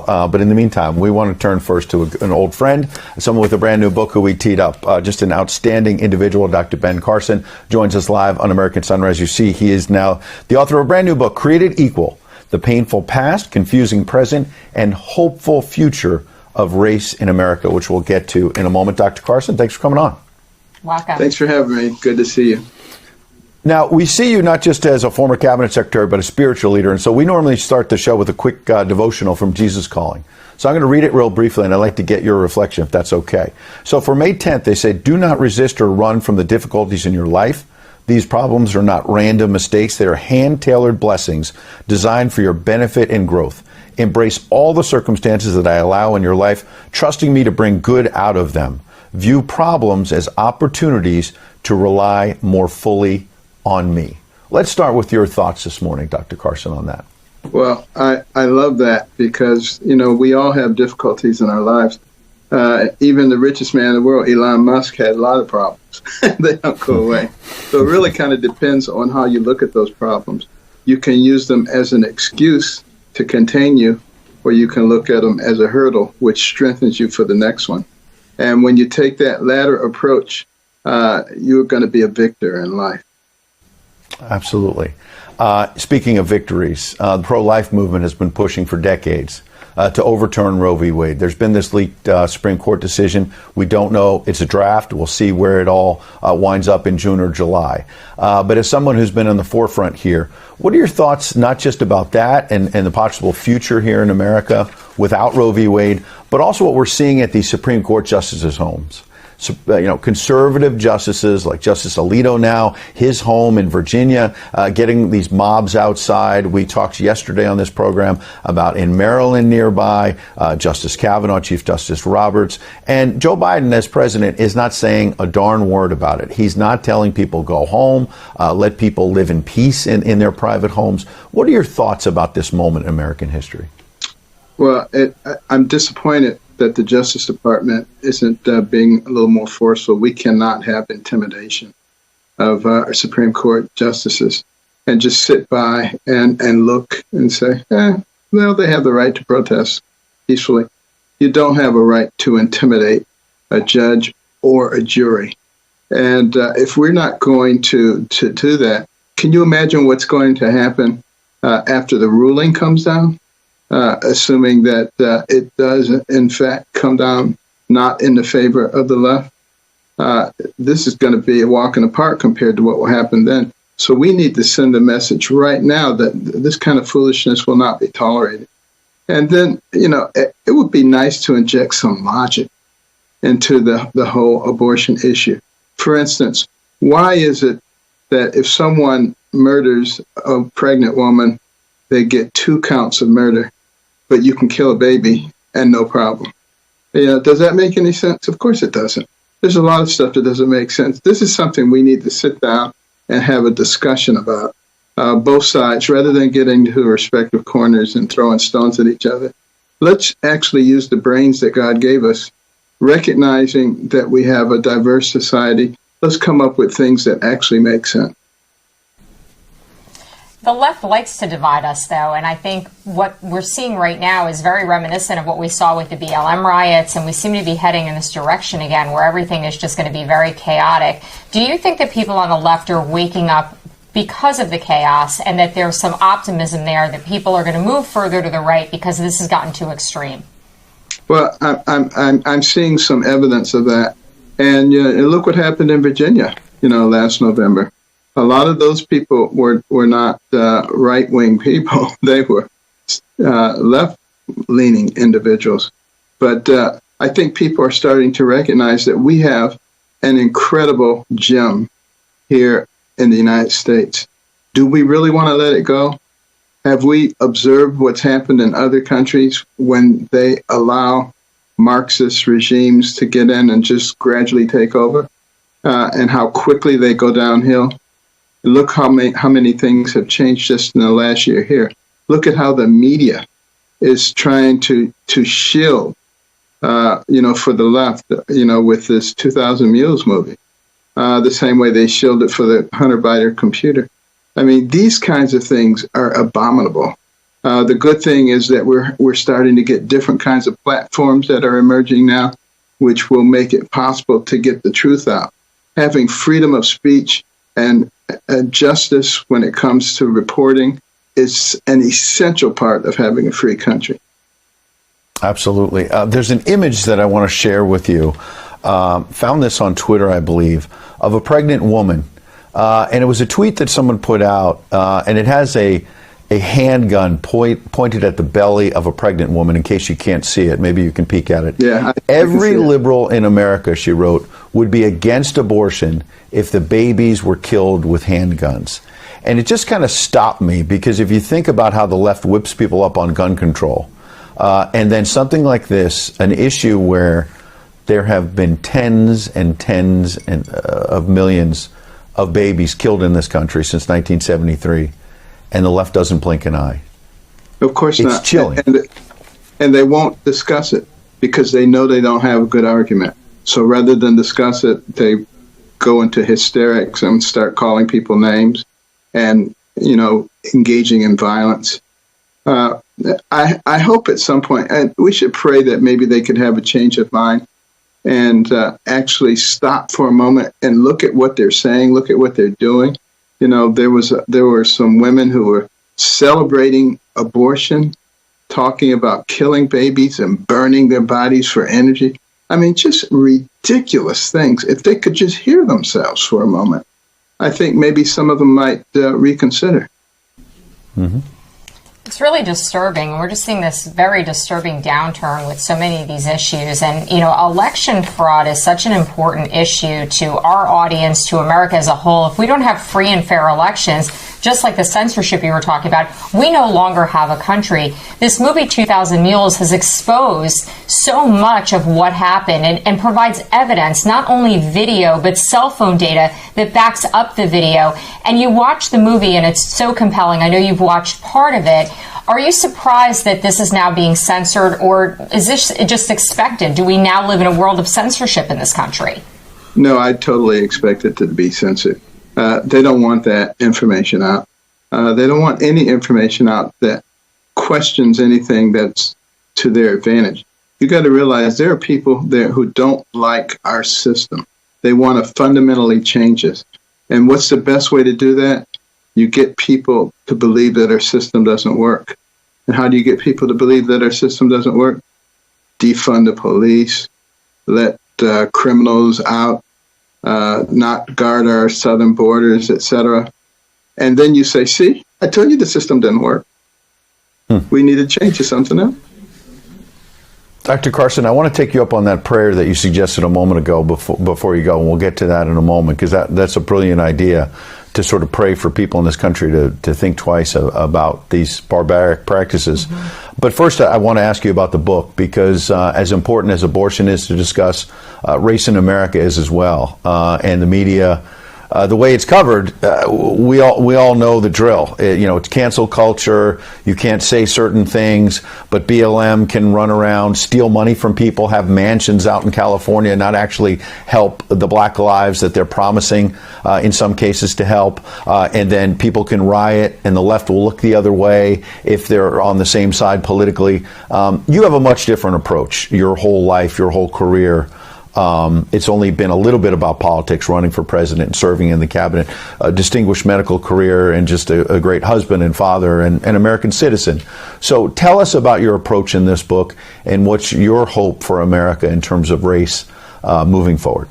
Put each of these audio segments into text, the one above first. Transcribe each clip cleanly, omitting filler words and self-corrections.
But in the meantime, we want to turn first to an old friend, someone with a brand new book who we teed up. Just an outstanding individual. Dr. Ben Carson joins us live on American Sunrise. You see, he is now the author of a brand new book, Created Equal: The Painful Past, Confusing Present, and Hopeful Future of Race in America, which we'll get to in a moment. Dr. Carson, thanks for coming on. Welcome. Thanks for having me. Good to see you. Now, we see you not just as a former cabinet secretary, but a spiritual leader. And so we normally start the show with a quick devotional from Jesus Calling. So I'm going to read it real briefly, and I'd like to get your reflection, if that's okay. So for May 10th, they say, do not resist or run from the difficulties in your life. These problems are not random mistakes. They are hand-tailored blessings designed for your benefit and growth. Embrace all the circumstances that I allow in your life, trusting me to bring good out of them. View problems as opportunities to rely more fully on me. Let's start with your thoughts this morning, Dr. Carson, on that. Well, I love that because, we all have difficulties in our lives. Even the richest man in the world, Elon Musk, had a lot of problems. They don't go away. So it really kind of depends on how you look at those problems. You can use them as an excuse to contain you, or you can look at them as a hurdle, which strengthens you for the next one. And when you take that latter approach, you're going to be a victor in life. Absolutely. Speaking of victories, the pro-life movement has been pushing for decades to overturn Roe v. Wade. There's been this leaked Supreme Court decision. We don't know. It's a draft. We'll see where it all winds up in June or July. But as someone who's been on the forefront here, what are your thoughts not just about that and the possible future here in America without Roe v. Wade, but also what we're seeing at these Supreme Court justices' homes? Conservative justices like Justice Alito now, his home in Virginia, getting these mobs outside. We talked yesterday on this program about in Maryland nearby, Justice Kavanaugh, Chief Justice Roberts. And Joe Biden, as president, is not saying a darn word about it. He's not telling people go home, let people live in peace in their private homes. What are your thoughts about this moment in American history? Well, I'm disappointed that the Justice Department isn't being a little more forceful. We cannot have intimidation of our Supreme Court justices and just sit by and look and say, well, they have the right to protest peacefully. You don't have a right to intimidate a judge or a jury. And if we're not going to do that, can you imagine what's going to happen after the ruling comes down? Assuming that it does, in fact, come down not in the favor of the left. This is going to be a walk in the park compared to what will happen then. So we need to send a message right now that this kind of foolishness will not be tolerated. And then, it would be nice to inject some logic into the whole abortion issue. For instance, why is it that if someone murders a pregnant woman, they get 2 counts of murder, but you can kill a baby and no problem? Does that make any sense? Of course it doesn't. There's a lot of stuff that doesn't make sense. This is something we need to sit down and have a discussion about, both sides, rather than getting to respective corners and throwing stones at each other. Let's actually use the brains that God gave us, recognizing that we have a diverse society. Let's come up with things that actually make sense. The left likes to divide us, though, and I think what we're seeing right now is very reminiscent of what we saw with the BLM riots, and we seem to be heading in this direction again, where everything is just going to be very chaotic. Do you think that people on the left are waking up because of the chaos, and that there's some optimism there that people are going to move further to the right because this has gotten too extreme? Well, I'm seeing some evidence of that, and look what happened in Virginia, last November. A lot of those people were not right-wing people. They were left-leaning individuals. But I think people are starting to recognize that we have an incredible gem here in the United States. Do we really want to let it go? Have we observed what's happened in other countries when they allow Marxist regimes to get in and just gradually take over, and how quickly they go downhill? Look how many things have changed just in the last year here. Look at how the media is trying to shield, for the left, with this 2000 Mules movie, the same way they shielded for the Hunter Biden computer. I mean, these kinds of things are abominable. The good thing is that we're starting to get different kinds of platforms that are emerging now, which will make it possible to get the truth out. Having freedom of speech and justice when it comes to reporting is an essential part of having a free country. Absolutely. There's an image that I want to share with you. Found this on Twitter, I believe, of a pregnant woman. And it was a tweet that someone put out, and it has a handgun pointed at the belly of a pregnant woman, in case you can't see it. Maybe you can peek at it. Yeah, every liberal in America, she wrote, would be against abortion if the babies were killed with handguns. And it just kind of stopped me, because if you think about how the left whips people up on gun control, and then something like this, an issue where there have been tens of millions of babies killed in this country since 1973, and the left doesn't blink an eye. Of course it's not. It's chilling. And they won't discuss it because they know they don't have a good argument. So rather than discuss it, they go into hysterics and start calling people names and, engaging in violence. I hope at some point, and we should pray that maybe they could have a change of mind and actually stop for a moment and look at what they're saying, look at what they're doing. There were some women who were celebrating abortion, talking about killing babies and burning their bodies for energy. I mean, just ridiculous things. If they could just hear themselves for a moment, I think maybe some of them might reconsider. Mm-hmm. It's really disturbing. We're just seeing this very disturbing downturn with so many of these issues. And, election fraud is such an important issue to our audience, to America as a whole. If we don't have free and fair elections, just like the censorship you were talking about, we no longer have a country. This movie, 2,000 Mules, has exposed so much of what happened and provides evidence, not only video, but cell phone data that backs up the video. And you watch the movie and it's so compelling. I know you've watched part of it. Are you surprised that this is now being censored, or is this just expected? Do we now live in a world of censorship in this country? No, I totally expect it to be censored. They don't want that information out. They don't want any information out that questions anything that's to their advantage. You got to realize there are people there who don't like our system. They want to fundamentally change it. And what's the best way to do that? You get people to believe that our system doesn't work. And how do you get people to believe that our system doesn't work? Defund the police, let criminals out, not guard our southern borders, etc. And then you say, see, I told you the system didn't work. We need to change to something else. Dr. Carson, I want to take you up on that prayer that you suggested a moment ago before you go, and we'll get to that in a moment, because that's a brilliant idea, to sort of pray for people in this country to think twice about these barbaric practices. Mm-hmm. But first, I want to ask you about the book, because as important as abortion is to discuss, race in America is as well. And the media, the way it's covered, we all know the drill. It's cancel culture. You can't say certain things, but BLM can run around, steal money from people, have mansions out in California, not actually help the black lives that they're promising in some cases to help. And then people can riot, and the left will look the other way if they're on the same side politically. You have a much different approach. Your whole life, your whole career. It's only been a little bit about politics, running for president and serving in the cabinet, a distinguished medical career, and just a great husband and father and an American citizen. So tell us about your approach in this book, and what's your hope for America in terms of race moving forward.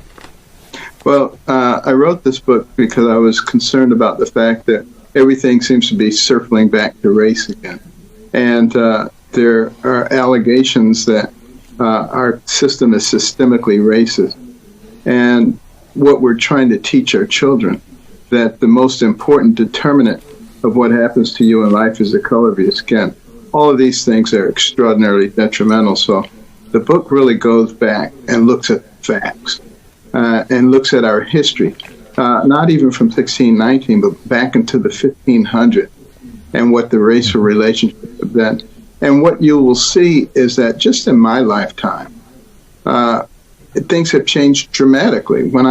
Well, I wrote this book because I was concerned about the fact that everything seems to be circling back to race again. And there are allegations that our system is systemically racist. And what we're trying to teach our children, that the most important determinant of what happens to you in life is the color of your skin. All of these things are extraordinarily detrimental. So the book really goes back and looks at facts and looks at our history, not even from 1619, but back into the 1500s, and what the racial relationships have been. And what you will see is that just in my lifetime, things have changed dramatically. When